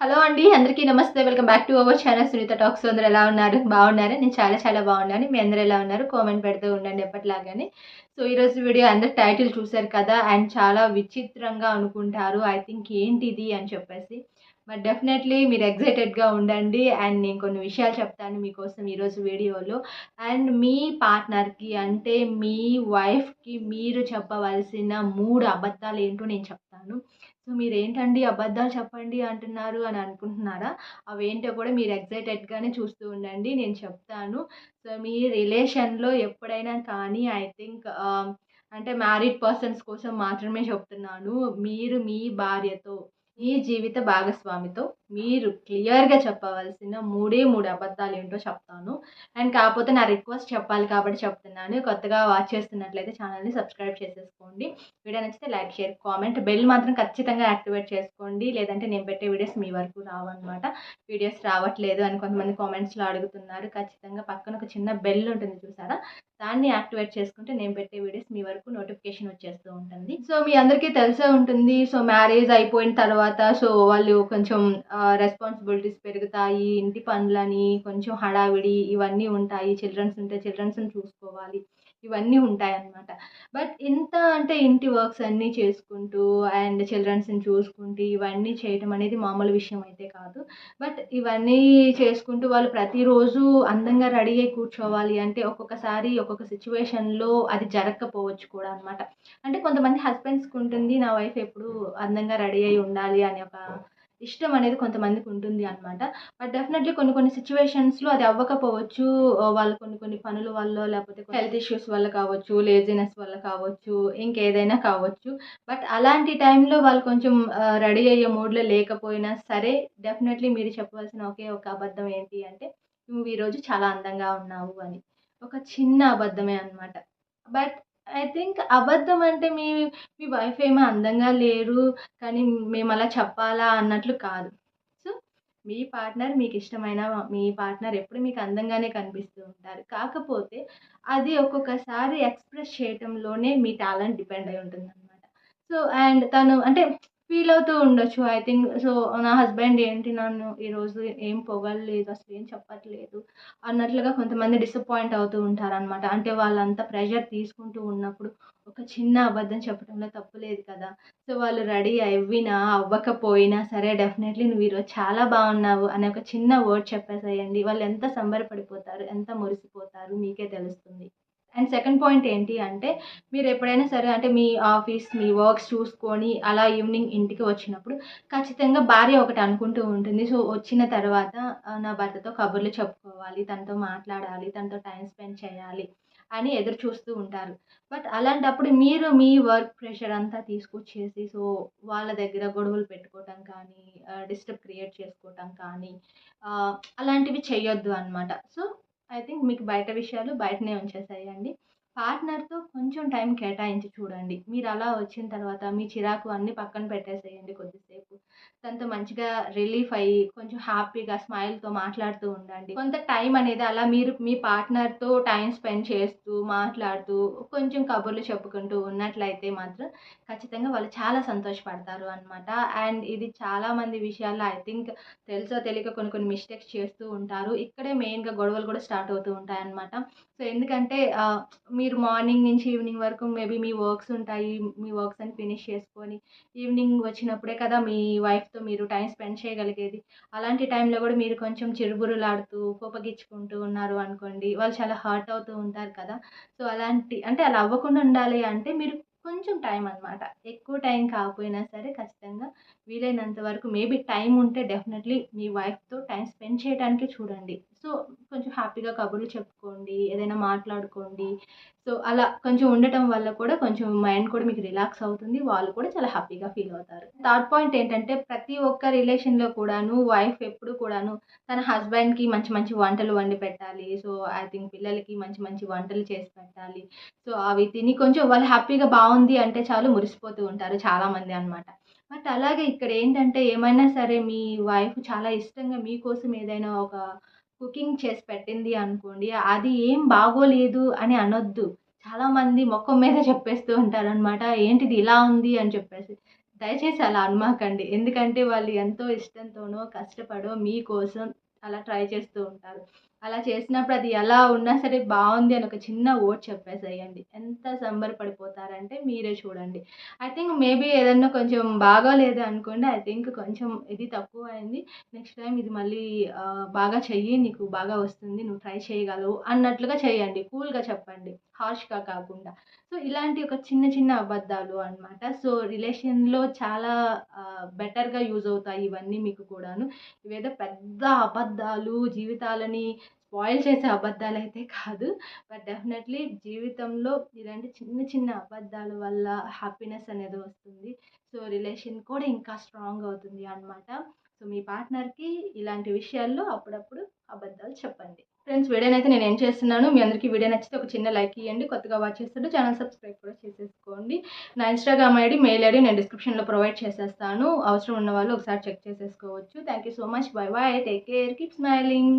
Hello అండి. అందరికీ నమస్తే. Welcome back to our channel Sunitha talks. అందరూ ఎలా ఉన్నారు? బాగున్నారా? నేను చాలా చాలా బాగున్నాను. మీ అందరూ ఎలా ఉన్నారు? కామెంట్ పెడుతూ ఉండండి ఎప్పటిలాగానే. సో, ఈరోజు వీడియో అందరూ టైటిల్ చూసారు కదా! అండ్ చాలా విచిత్రంగా అనుకుంటారు. ఐ థింక్ ఏంటిది అని చెప్పేసి. బట్ డెఫినెట్‌లీ మీరు ఎక్సైటెడ్‌గా ఉండండి. అండ్ నేను కొన్ని విషయాలు చెప్తాను మీకోసం ఈరోజు వీడియోలో. అండ్ మీ పార్ట్నర్‌కి అంటే మీ వైఫ్‌కి మీరు చెప్పవలసిన 3 అబద్ధాలు ఏంటో నేను చెప్తాను. సో, మీరేంటండి అబద్ధాలు చెప్పండి అంటున్నారు అని అనుకుంటున్నారా? అవేంటో కూడా మీరు ఎక్సైటెడ్‌గానే చూస్తూ ఉండండి. నేను చెప్తాను. సో, మీ రిలేషన్‌లో ఎప్పుడైనా కానీ ఐ థింక్ అంటే మ్యారీడ్ పర్సన్స్ కోసం మాత్రమే చెప్తున్నాను. మీరు మీ భార్యతో, మీ జీవిత భాగస్వామితో మీరు క్లియర్‌గా చెప్పవలసిన 3 అబద్ధాలేంటో చెప్తాను. అండ్ కాకపోతే నా రిక్వెస్ట్ చెప్పాలి కాబట్టి చెప్తున్నాను. కొత్తగా వాచ్ చేస్తున్నట్లయితే ఛానల్‌ని సబ్స్క్రైబ్ చేసేసుకోండి. వీడియో నచ్చితే లైక్, షేర్, కామెంట్, బెల్ మాత్రం ఖచ్చితంగా యాక్టివేట్ చేసుకోండి. లేదంటే నేను పెట్టే వీడియోస్ మీ వరకు రావన్నమాట. వీడియోస్ రావట్లేదు అని కొంతమంది కామెంట్స్‌లో అడుగుతున్నారు. ఖచ్చితంగా పక్కన ఒక చిన్న బెల్ ఉంటుంది చూసారా? దాన్ని యాక్టివేట్ చేసుకుంటే నేను పెట్టే వీడియోస్ మీ వరకు నోటిఫికేషన్ వచ్చేస్తూ ఉంటుంది. సో, మీ అందరికీ తెలిసే ఉంటుంది. సో, మ్యారేజ్ అయిపోయిన తర్వాత సో, వాళ్ళు కొంచెం రెస్పాన్సిబిలిటీస్ పెరుగుతాయి. ఇంటి పనులని, కొంచెం హడావిడి ఇవన్నీ ఉంటాయి. చిల్డ్రన్స్ ఉంటే చిల్డ్రన్స్‌ని చూసుకోవాలి. ఇవన్నీ ఉంటాయన్నమాట. బట్ ఇంత అంటే ఇంటి వర్క్స్ అన్నీ చేసుకుంటూ అండ్ చిల్డ్రన్స్‌ని చూసుకుంటూ ఇవన్నీ చేయటం అనేది మామూలు విషయం అయితే కాదు. బట్ ఇవన్నీ చేసుకుంటూ వాళ్ళు ప్రతిరోజు అందంగా రెడీ అయ్యి కూర్చోవాలి అంటే ఒక్కొక్కసారి ఒక్కొక్క సిట్యుయేషన్‌లో అది జరగకపోవచ్చు కూడా అనమాట. అంటే కొంతమంది హస్బెండ్స్‌కి ఉంటుంది నా వైఫ్ ఎప్పుడు అందంగా రెడీ అయ్యి ఉండాలి అనే ఒక ఇష్టం అనేది కొంతమందికి ఉంటుంది అనమాట. బట్ డెఫినెట్‌లీ కొన్ని కొన్ని సిట్యుయేషన్స్‌లో అది అవ్వకపోవచ్చు. వాళ్ళు కొన్ని కొన్ని పనుల వల్లో లేకపోతే హెల్త్ ఇష్యూస్ వల్ల కావచ్చు, లేజినెస్ వల్ల కావచ్చు, ఇంకేదైనా కావచ్చు. బట్ అలాంటి టైంలో వాళ్ళు కొంచెం రెడీ అయ్యే మూడ్‌లో లేకపోయినా సరే డెఫినెట్‌లీ మీరు చెప్పవలసిన ఒకే ఒక అబద్ధం ఏంటి అంటే, "నువ్వు ఈరోజు చాలా అందంగా ఉన్నావు" అని. ఒక చిన్న అబద్ధమే అనమాట. బట్ ఐ థింక్ అబద్ధం అంటే మీ వైఫ్ ఏమి అందంగా లేరు, కానీ మేమలా చెప్పాలా అన్నట్లు కాదు. సో, మీ పార్ట్నర్ మీకిష్టమైన మీ పార్ట్నర్ ఎప్పుడు మీకు అందంగానే కనిపిస్తూ ఉంటారు. కాకపోతే అది ఒక్కొక్కసారి ఎక్స్‌ప్రెస్ చేయటంలోనే మీ టాలెంట్ డిపెండ్ అయి ఉంటుందనమాట. సో, అండ్ తను అంటే ఫీల్ అవుతూ ఉండొచ్చు. ఐ థింక్ సో, నా హస్బెండ్ ఏంటి నన్ను ఈరోజు ఏం పొగడలేదు, అసలేం చెప్పట్లేదు అన్నట్లుగా కొంతమంది డిసప్పాయింట్ అవుతూ ఉంటారనమాట. అంటే వాళ్ళంత ప్రెషర్ తీసుకుంటూ ఉన్నప్పుడు ఒక చిన్న అబద్ధం చెప్పడంలో తప్పు లేదు కదా! సో, వాళ్ళు రెడీ అవ్వినా, అవ్వకపోయినా సరే డెఫినెట్‌లీ "నువ్వు ఈరోజు చాలా బాగున్నావు" అనే ఒక చిన్న వర్డ్ చెప్పేసేయండి. వాళ్ళు ఎంత సంబరపడిపోతారు, ఎంత మురిసిపోతారు మీకే తెలుస్తుంది. అండ్ సెకండ్ పాయింట్ ఏంటి అంటే, మీరెప్పుడైనా సరే అంటే మీ ఆఫీస్, మీ వర్క్స్ చూసుకొని అలా ఈవినింగ్ ఇంటికి వచ్చినప్పుడు ఖచ్చితంగా భార్య ఒకటి అనుకుంటూ ఉంటుంది. సో, వచ్చిన తర్వాత నా భర్తతో కబుర్లు చెప్పుకోవాలి, తనతో మాట్లాడాలి, తనతో టైమ్ స్పెండ్ చేయాలి అని ఎదురు చూస్తూ ఉంటారు. బట్ అలాంటప్పుడు మీరు మీ వర్క్ ప్రెషర్ అంతా తీసుకొచ్చేసి సో, వాళ్ళ దగ్గర గొడవలు పెట్టుకోవటం కానీ, డిస్టర్బ్ క్రియేట్ చేసుకోవటం కానీ అలాంటివి చెయ్యొద్దు అనమాట. సో, ఐ థింక్ మీకు బయట విషయాలు బయటనే ఉంచేసేయండి. పార్ట్నర్‌తో కొంచెం టైం కేటాయించి చూడండి. మీరలా వచ్చిన తర్వాత మీ చిరాకు అన్నీ పక్కన పెట్టేసేయండి కొద్దిసేపు. తనతో మంచిగా రిలీఫ్ అయ్యి, కొంచెం హ్యాపీగా స్మైల్‌తో మాట్లాడుతూ ఉండండి. కొంత టైం అనేది అలా మీరు మీ పార్ట్నర్‌తో టైమ్ స్పెండ్ చేస్తూ, మాట్లాడుతూ, కొంచెం కబుర్లు చెప్పుకుంటూ ఉన్నట్లయితే మాత్రం ఖచ్చితంగా వాళ్ళు చాలా సంతోషపడతారు అనమాట. అండ్ ఇది చాలామంది విషయాల్లో ఐ థింక్ తెలుసో తెలియకో కొన్ని కొన్ని మిస్టేక్స్ చేస్తూ ఉంటారు. ఇక్కడే మెయిన్‌గా గొడవలు కూడా స్టార్ట్ అవుతూ ఉంటాయన్నమాట. సో, ఎందుకంటే మీరు మార్నింగ్ నుంచి ఈవినింగ్ వరకు మేబీ మీ వర్క్స్ ఉంటాయి. మీ వర్క్స్ అన్ని ఫినిష్ చేసుకొని ఈవినింగ్ వచ్చినప్పుడే కదా మీ వైఫ్‌తో మీరు టైమ్ స్పెండ్ చేయగలిగేది. అలాంటి టైంలో కూడా మీరు కొంచెం చిరుబుర్రులాడుతూ, కోపగించుకుంటూ ఉన్నారు అనుకోండి, వాళ్ళు చాలా హర్ట్ అవుతూ ఉంటారు కదా! సో, అలాంటి అంటే అలా అవ్వకుండా ఉండాలి అంటే మీరు కొంచెం టైం అన్నమాట. ఎక్కువ టైం కాకపోయినా సరే ఖచ్చితంగా వీలైనంత వరకు మేబీ టైం ఉంటే డెఫినెట్‌లీ మీ వైఫ్‌తో టైమ్ స్పెండ్ చేయటానికి చూడండి. సో, కొంచెం హ్యాపీగా కబుర్లు చెప్పుకోండి. ఏదైనా మాట్లాడుకోండి. సో, అలా కొంచెం ఉండటం వల్ల కూడా కొంచెం మైండ్ కూడా మీకు రిలాక్స్ అవుతుంది. వాళ్ళు కూడా చాలా హ్యాపీగా ఫీల్ అవుతారు. థర్డ్ పాయింట్ ఏంటంటే ప్రతి ఒక్క రిలేషన్‌లో కూడాను వైఫ్ ఎప్పుడు కూడాను తన హస్బెండ్‌కి మంచి మంచి వంటలు వండి పెట్టాలి. సో, ఐ థింక్ పిల్లలకి మంచి మంచి వంటలు చేసి పెట్టాలి. సో, అవి తిని కొంచెం వాళ్ళు హ్యాపీగా బావుంది అంటే చాలు మురిసిపోతూ ఉంటారు చాలామంది అన్నమాట. బట్ అలాగే ఇక్కడేంటంటే ఏమైనా సరే మీ వైఫ్ చాలా ఇష్టంగా మీకోసం ఏదైనా ఒక కుకింగ్ చేసి పెట్టింది అనుకోండి, అది ఏం బాగోలేదు అని అనొద్దు. చాలామంది మొఖం మీద చెప్పేస్తూ ఉంటారనమాట. ఏంటిది ఇలా ఉంది అని చెప్పేసి. దయచేసి అలా అనమాకండి. ఎందుకంటే వాళ్ళు ఎంతో ఇష్టంతోనో, కష్టపడో మీకోసం అలా ట్రై చేస్తూ ఉంటారు. అలా చేసినప్పుడు అది ఎలా ఉన్నా సరే బావుంది అని ఒక చిన్న ఓట్ చెప్పేసేయండి. ఎంత సంబరపడిపోతారంటే మీరే చూడండి. ఐ థింక్ మేబీ ఏదన్నా కొంచెం బాగోలేదు అనుకోండి. ఐ థింక్ కొంచెం ఇది తక్కువయింది. నెక్స్ట్ టైమ్ ఇది మళ్ళీ బాగా చెయ్యి. నీకు బాగా వస్తుంది. నువ్వు ట్రై చేయగలవు అన్నట్లుగా చేయండి. కూల్‌గా చెప్పండి. హార్ష్‌గా కాకుండా. సో, ఇలాంటి ఒక చిన్న చిన్న అబద్ధాలు అనమాట. సో, రిలేషన్‌లో చాలా బెటర్‌గా యూజ్ అవుతాయి ఇవన్నీ మీకు కూడాను. ఇవేదో పెద్ద అబద్ధాలు, జీవితాలని స్పాయిల్ చేసే అబద్ధాలైతే కాదు. బట్ డెఫినెట్‌లీ జీవితంలో ఇలాంటి చిన్న చిన్న అబద్ధాల వల్ల హ్యాపీనెస్ అనేది వస్తుంది. సో, రిలేషన్ కూడా ఇంకా స్ట్రాంగ్ అవుతుంది అనమాట. సో, మీ పార్ట్నర్‌కి ఇలాంటి విషయాల్లో అప్పుడప్పుడు అబద్ధాలు చెప్పండి. ఫ్రెండ్స్, వీడియోనైతే నేను ఎండ్ చేస్తున్నాను. మీ అందరికీ వీడియో నచ్చితే ఒక చిన్న లైక్ ఇయ్యండి. కొత్తగా వాచ్ చేస్తుంటే ఛానల్ సబ్స్క్రైబ్ కూడా చేసేసుకోండి. నా ఇన్‌స్టాగ్రామ్ ఐడీ, మెయిల్ ఐడీ నేను డిస్క్రిప్షన్‌లో ప్రొవైడ్ చేసేస్తాను. అవసరం ఉన్న వాళ్ళు ఒకసారి చెక్ చేసేసుకోవచ్చు. Thank you so much. By by. Take care. Keep smiling.